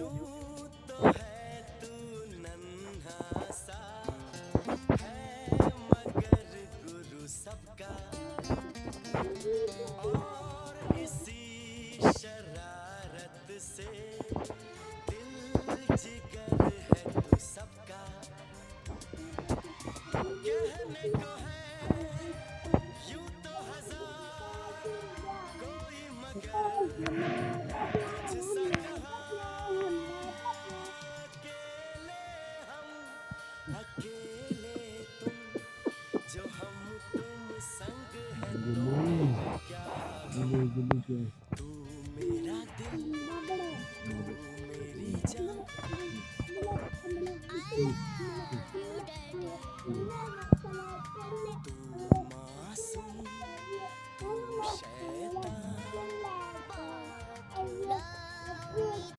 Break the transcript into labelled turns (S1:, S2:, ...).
S1: यूं तो है तू नन्हा सा है मगर गुरु सबका और इसी शरारत से दिल जिगर है तू सबका कहने को है यूं तो हजार कोई मगर तुझसा कहाँ अकेले हम अकेले तुम जो हम तुम संग है तो फिर क्या गम